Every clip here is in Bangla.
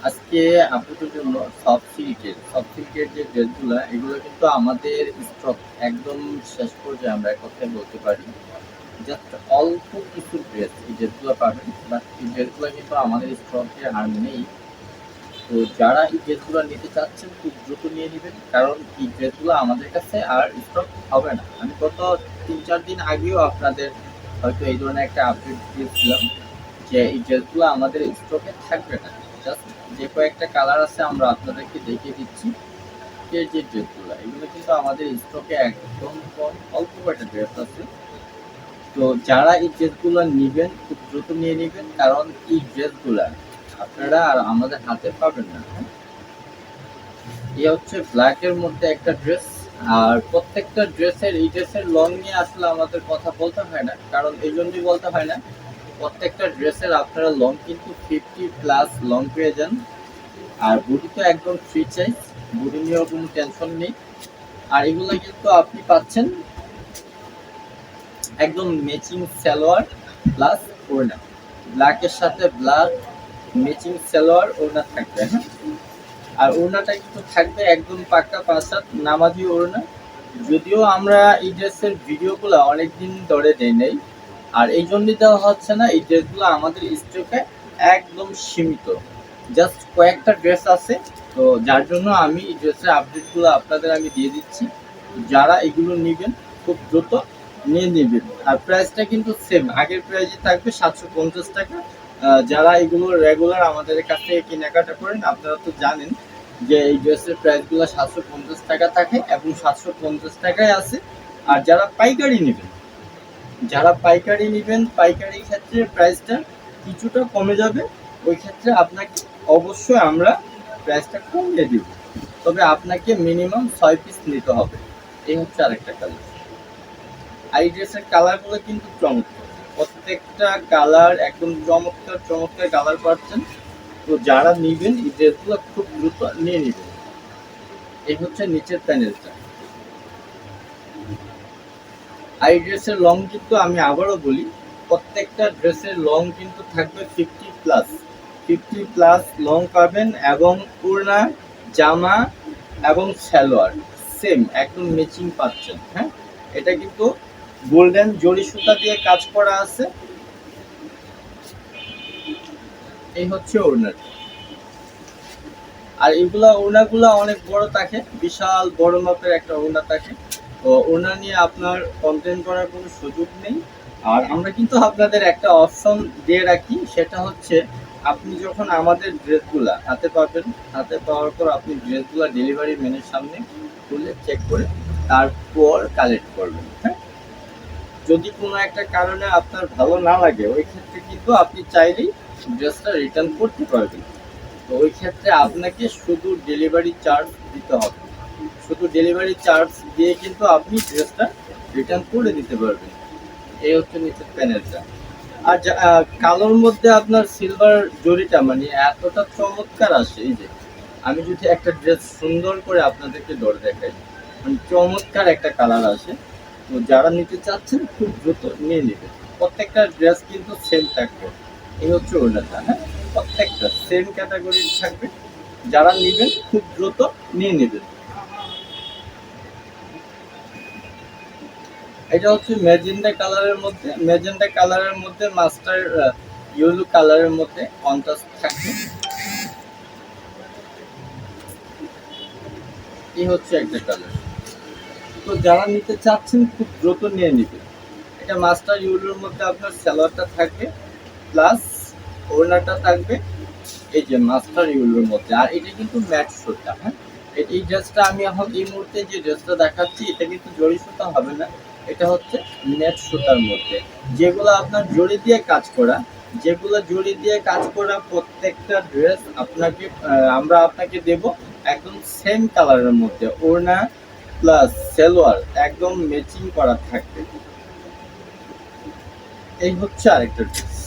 আজকে আপনাদের জন্য সফট সিল্কের যে ড্রেসগুলা এগুলো কিন্তু আমাদের স্টক একদম শেষ পর্যায়ে আমরা এক কথায় বলতে পারি। জাস্ট অল্প কিছু ড্রেস এই ড্রেসগুলো পাবেন, বাট এই ড্রেসগুলো কিন্তু আমাদের স্টকে আর নেই। তো যারা এই ড্রেসগুলো নিতে চাচ্ছেন খুব দ্রুত নিয়ে নেবেন, কারণ এই ড্রেসগুলো আমাদের কাছে আর স্টক হবে না। আমি গত 3-4 দিন আগেও আপনাদের হয়তো এই ধরনের একটা আপডেট দিয়েছিলাম যে এই ড্রেসগুলো আমাদের স্টকে থাকবে না। জাস্ট যে কয়েকটা কালার আছে আমরা আপনাদেরকে দেখিয়ে দিচ্ছি। এই যে ড্রেসগুলো এগুলো কিন্তু আমাদের স্টকে একদম কম, অল্প কয়েকটা ড্রেস আছে। তো যারা এই ড্রেসগুলো নেবেন খুব দ্রুত নিয়ে নেবেন, কারণ এই ড্রেসগুলা আপনারা আর আমাদের হাতে পাবেন না। এই হচ্ছে ব্ল্যাক এর মধ্যে একটা ড্রেস। আর প্রত্যেকটা ড্রেসের লং নিয়ে আসলে আমাদের কথা বলতে হয় না, কারণ এই জন্যই বলতে হয় না, প্রত্যেকটা ড্রেসের আপনারা লং কিন্তু 50+ লং পেয়ে যান। আর বডি তো একদম ফ্রি সাইজ, বডি নিয়েও কোনো টেনশন নেই। আর এগুলো কিন্তু আপনি পাচ্ছেন একদম ম্যাচিং সালোয়ার প্লাস ওড়না। ব্ল্যাকের সাথে ব্ল্যাক ম্যাচিং সালোয়ার ওড়না থাকবে, হ্যাঁ। আর ওড়নাটা কিন্তু থাকবে একদম পাক্কা 5 হাত নামাজি ওড়না। যদিও আমরা এই ড্রেসের ভিডিওগুলো অনেকদিন ধরে দেই নাই, আর এই জন্যই দেওয়া হচ্ছে না, এই ড্রেসগুলো আমাদের স্টকে একদম সীমিত। জাস্ট কয়েকটা ড্রেস আছে, তো যার জন্য আমি এই ড্রেসের আপডেটগুলো আপনাদের আমি দিয়ে দিচ্ছি। যারা এগুলো নেবেন খুব দ্রুত নিয়ে নেবেন। আর প্রাইসটা কিন্তু সেম আগের প্রাইসই থাকবে, 750 টাকা। যারা এগুলো রেগুলার আমাদের কাছ থেকে কেনাকাটা করেন আপনারা তো জানেন যে এই ড্রেসের প্রাইসগুলো 750 টাকা থাকে এবং 750 টাকায় আছে। আর যারা পাইকারি নেবেন পাইকারি ক্ষেত্রে প্রাইসটা কিছুটা কমে যাবে। ওই ক্ষেত্রে আপনাকে অবশ্যই আমরা প্রাইসটা কমিয়ে দিব, তবে আপনাকে মিনিমাম 6 পিস নিতে হবে। এই হচ্ছে আরেকটা কালার। আর এই ড্রেসের কালারগুলো কিন্তু চমৎকার, প্রত্যেকটা কালার একদম চমৎকার চমৎকার কালার পাচ্ছেন। তো যারা নেবেন এই ড্রেসগুলো খুব দ্রুত নিয়ে নেবেন। এই হচ্ছে নিচের প্যানেলটা। আর এই ড্রেসের লং কিন্তু আমি আবারও বলি, প্রত্যেকটা ড্রেসের লং কিন্তু থাকবে 50+ লং পাবেন, এবং ওড়না, জামা এবং সালোয়ার সেম একদম ম্যাচিং পাচ্ছেন, হ্যাঁ। এটা কিন্তু গোল্ডেন জরি সুতা দিয়ে কাজ করা আছে। এই হচ্ছে ওড়নাটা। আর এগুলা ওড়নাগুলা অনেক বড় থাকে, বিশাল বড় মাপের একটা ওড়না থাকে। তো ওড়না নিয়ে আপনার কমপ্লেন করার কোনো সুযোগ নেই। আর আমরা কিন্তু আপনাদের একটা অপশন দিয়ে রাখি, সেটা হচ্ছে আপনি যখন আমাদের ড্রেসগুলা হাতে পাবেন, হাতে পাওয়ার পর আপনি ড্রেসগুলা ডেলিভারি ম্যানের সামনে খুলে চেক করে তারপর কালেক্ট করবেন, হ্যাঁ। যদি কোনো একটা কারণে আপনার ভালো না লাগে ওই ক্ষেত্রে কিন্তু আপনি চাইলেই ড্রেসটা রিটার্ন করতে পারবেন। তো ওই ক্ষেত্রে আপনাকে শুধু ডেলিভারি চার্জ দিতে হবে। শুধু ডেলিভারি চার্জ দিয়ে কিন্তু আপনি ড্রেসটা রিটার্ন করে দিতে পারবেন। এই হচ্ছে নিচের প্যানেলটা। আর কালোর মধ্যে আপনার সিলভার জরিটা মানে এতটা চমৎকার আসে। এই যে আমি যদি একটা ড্রেস সুন্দর করে আপনাদেরকে ধরে দেখাই, মানে চমৎকার একটা কালার আসে। তো যারা নিতে চাচ্ছেন খুব দ্রুত নিয়ে নেবেন। প্রত্যেকটা ড্রেস কিন্তু সেম থাকবে। এই হচ্ছে ওড়নাটা, হ্যাঁ। প্রত্যেকটা সেম ক্যাটাগরির থাকবে। যারা নেবেন খুব দ্রুত নিয়ে নেবেন। এটা হচ্ছে ম্যাজেন্টা কালারের মধ্যে মাস্টার ইয়েলো কালারের মধ্যে কন্ট্রাস্ট থাকবে। এই হচ্ছে একটা কালার। তো যারা নিতে চাচ্ছেন খুব দ্রুত নিয়ে নেবেন। এটা মাস্টার ইয়েলোর মধ্যে আপনার সালোয়ারটা থাকবে, প্লাস ওড়নাটা থাকবে এই যে মাস্টার ইউলোর মধ্যে। আর এটা কিন্তু ম্যাট সুতা, হ্যাঁ। এই ড্রেসটা আমি এখন এই মুহূর্তে যে ড্রেসটা দেখাচ্ছি এটা কিন্তু জরি সুতা হবে না, এটা হচ্ছে নেট সুতার মধ্যে। যেগুলো আপনার জরি দিয়ে কাজ করা, প্রত্যেকটা ড্রেস আপনাকে আমরা আপনাকে দেব একদম সেম কালারের মধ্যে। ওড়না প্লাস সালোয়ার একদম ম্যাচিং করা থাকবে। এই হচ্ছে আরেকটা ড্রেস।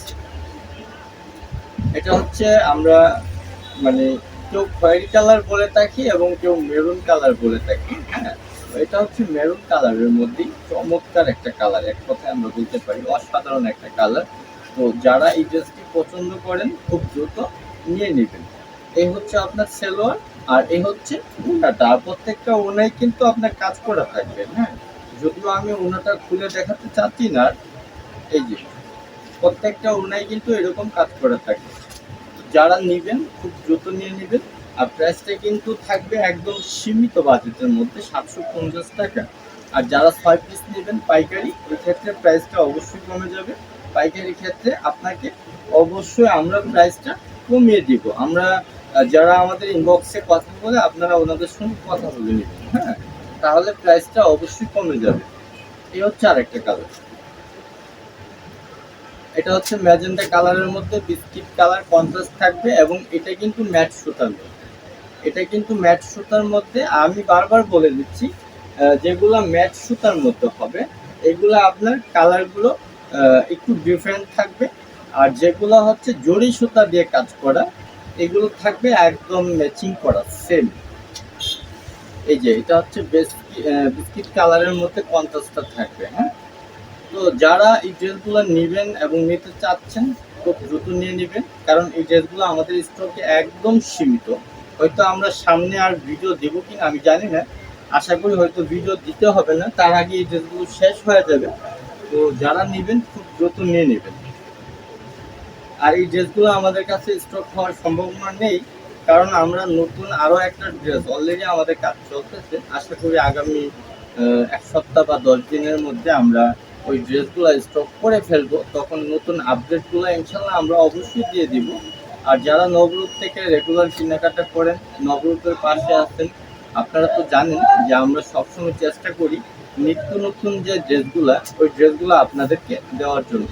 এটা হচ্ছে আমরা মানে কেউ খয়েরি কালার বলে থাকি এবং কেউ মেরুন কালার বলে থাকি, হ্যাঁ। এটা হচ্ছে মেরুন কালারের মধ্যেই চমৎকার একটা কালার, এক কথায় আমরা বলতে পারি অসাধারণ একটা কালার। তো যারা এই ড্রেসটি পছন্দ করেন খুব দ্রুত নিয়ে নেবেন। এই হচ্ছে আপনার সেলোয়ার, আর এই হচ্ছে ওড়নাটা। আর প্রত্যেকটা ওড়নায় কিন্তু আপনার কাজ করা থাকবে। হ্যাঁ, যদিও আমি ওড়নাটা খুলে দেখাতে চাচ্ছি না। এই যে প্রত্যেকটা ওড়নায় কিন্তু এরকম কাজ করা থাকবে। যারা নেবেন খুব দ্রুত নিয়ে নেবেন। আর প্রাইসটা কিন্তু থাকবে একদম সীমিত বাজেটের মধ্যে, 750 টাকা। আর যারা 6 পিস নেবেন পাইকারি, ওই ক্ষেত্রে প্রাইসটা অবশ্যই কমে যাবে। পাইকারি ক্ষেত্রে আপনাকে অবশ্যই আমরা প্রাইসটা কমিয়ে দিব। আমরা যারা আমাদের ইনবক্সে কথা বলে, আপনারা ওনাদের সঙ্গে কথা বলে নেবেন। হ্যাঁ, তাহলে প্রাইসটা অবশ্যই কমে যাবে। এই হচ্ছে আরেকটা কালার। এটা হচ্ছে ম্যাজেন্টা কালারের মধ্যে বিস্কিট কালার কন্ট্রাস্ট থাকবে, এবং এটা কিন্তু ম্যাট সুতার মধ্যে। এটা কিন্তু ম্যাট সুতার মধ্যে, আমি বারবার বলে দিচ্ছি, যেগুলো ম্যাট সুতার মধ্যে হবে এগুলো আপনার কালারগুলো একটু ডিফারেন্ট থাকবে। আর যেগুলো হচ্ছে জরি সুতা দিয়ে কাজ করা, এগুলো থাকবে একদম ম্যাচিং করা সেম। এই যে এটা হচ্ছে বিস্কিট কালারের মধ্যে কন্ট্রাস্টটা থাকবে। হ্যাঁ, তো যারা এই ড্রেসগুলো নেবেন এবং নিতে চাচ্ছেন খুব দ্রুত নিয়ে নেবেন, কারণ এই ড্রেসগুলো আমাদের স্টকে একদম সীমিত। হয়তো আমরা সামনে আর ভিডিও দেবো কিনা আমি জানি না, আশা করি হয়তো ভিডিও দিতে হবে না, তার আগে এই ড্রেসগুলো শেষ হয়ে যাবে। তো যারা নেবেন খুব দ্রুত নিয়ে নেবেন। আর এই ড্রেসগুলো আমাদের কাছে স্টক হওয়ার সম্ভাবনা নেই, কারণ আমরা নতুন আরও একটা ড্রেস অলরেডি আমাদের কাজ চলতেছে। আশা করি আগামী 1 সপ্তাহ বা 10 দিনের মধ্যে আমরা ওই ড্রেসগুলো স্টক করে ফেলবো। তখন নতুন আপডেটগুলো ইনশাল্লাহ আমরা অবশ্যই দিয়ে দিব। আর যারা নবরূপ থেকে রেগুলার কেনাকাটা করেন, নবরূপের পাশে আছেন, আপনারা তো জানেন যে আমরা সবসময় চেষ্টা করি নিত্য নতুন যে ড্রেসগুলো, ওই ড্রেসগুলো আপনাদেরকে দেওয়ার জন্য।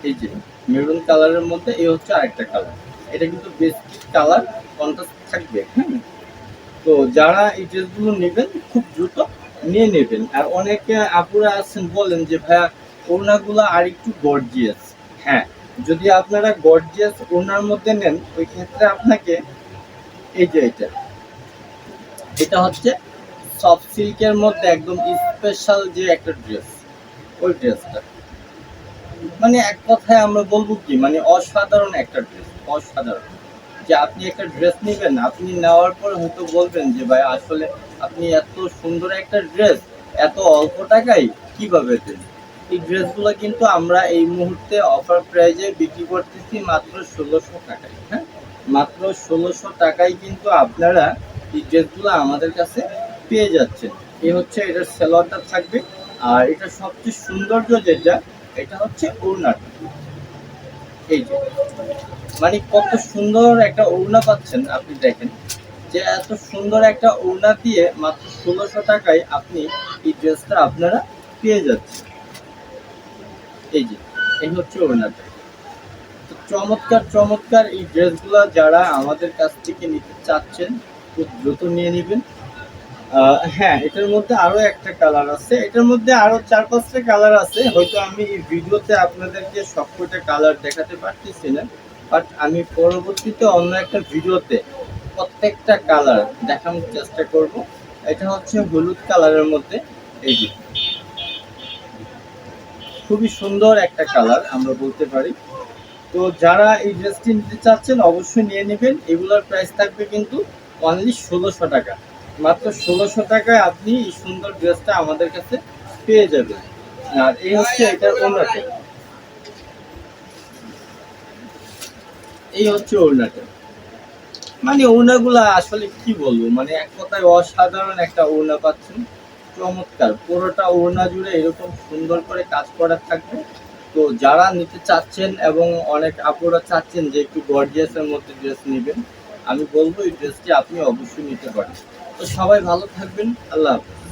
এই যে মেরুন কালারের মধ্যে এই হচ্ছে আরেকটা কালার। এটা কিন্তু বিস্কিট কালার কন্ট্রাস্ট থাকবে। হ্যাঁ, তো যারা এই ড্রেসগুলো নেবেন খুব দ্রুত নিয়ে নেবেন। আর অনেকে আপুরা আছেন বলেন যে ভাইয়া ওড়নাগুলো আর একটু গর্জিয়াস। হ্যাঁ, যদি আপনারা গর্জিয়াস ওড়নার মধ্যে নেন, ওই ক্ষেত্রে আপনাকে এই যে এটা হচ্ছে সফট সিল্কের মধ্যে একদম স্পেশাল যে একটা ড্রেস, ওই ড্রেসটা মানে এক কথায় আমরা বলবো কি, মানে অসাধারণ একটা ড্রেস। অসাধারণ যে আপনি একটা ড্রেস নেবেন, আপনি নেওয়ার পর হয়তো বলবেন যে ভাই আসলে আপনি এত সুন্দর একটা ড্রেস এত অল্প টাকায় কিভাবে দেন। এই ড্রেসগুলো কিন্তু আমরা এই মুহূর্তে অফার প্রাইজে বিক্রি করতেছি মাত্র 1600 টাকায়। হ্যাঁ, মাত্র 1600 টাকায় কিন্তু আপনারা এই ড্রেসগুলো আমাদের কাছে পেয়ে যাচ্ছেন। এই হচ্ছে এটার সেলোয়ারটা থাকবে। আর এটা সবচেয়ে সৌন্দর্য যেটা, এটা হচ্ছে ওড়নাটা। এই যে মানে কত সুন্দর একটা ওড়না পাচ্ছেন আপনি, দেখেন যে এত সুন্দর একটা ওড়না দিয়ে মাত্র 1600 টাকায় আপনি এই ড্রেসটা আপনারা পেয়ে যাচ্ছেন। এই যে এই হচ্ছে ওড়নাটা। তো চমৎকার চমৎকার এই ড্রেসগুলো যারা আমাদের কাছ থেকে নিতে চাচ্ছেন খুব দ্রুত নিয়ে নেবেন। হ্যাঁ, এটার মধ্যে আরো একটা কালার আছে, এটার মধ্যে আরো 4-5টা কালার আছে। হয়তো আমি এই ভিডিওতে আপনাদেরকে সবকটা কালার দেখাতে পারতেছি না, বাট আমি পরবর্তীতে অন্য একটা ভিডিওতে প্রত্যেকটা কালার দেখানোর চেষ্টা করব। এটা হচ্ছে হলুদ কালারের মধ্যে। এই যে খুবই সুন্দর একটা কালার আমরা বলতে পারি। তো যারা এই ড্রেসটি নিতে চাচ্ছেন অবশ্যই নিয়ে নেবেন। এগুলোর প্রাইস থাকবে কিন্তু অনলি 1600 টাকা। মাত্র 1600 টাকায় আপনি এই সুন্দর ড্রেসটা আমাদের কাছে পেয়ে যাবেন। আর এই হচ্ছে এটার ওড়নাটা। এই হচ্ছে ওড়নাটা। মানে ওড়নাগুলা আসলে কি বলবো, মানে এক কথায় অসাধারণ একটা ওড়না পাচ্ছেন। চমৎকার পুরোটা ওড়না জুড়ে এরকম সুন্দর করে কাজ করা থাকবে। তো যারা নিতে চাচ্ছেন এবং অনেক আপুরা চাচ্ছেন যে একটু গর্জিয়াসের মধ্যে ড্রেস নেবেন, আমি বলবো এই ড্রেসটি আপনি অবশ্যই নিতে পারেন। তো সবাই ভালো থাকবেন, আল্লাহ হাফেজ।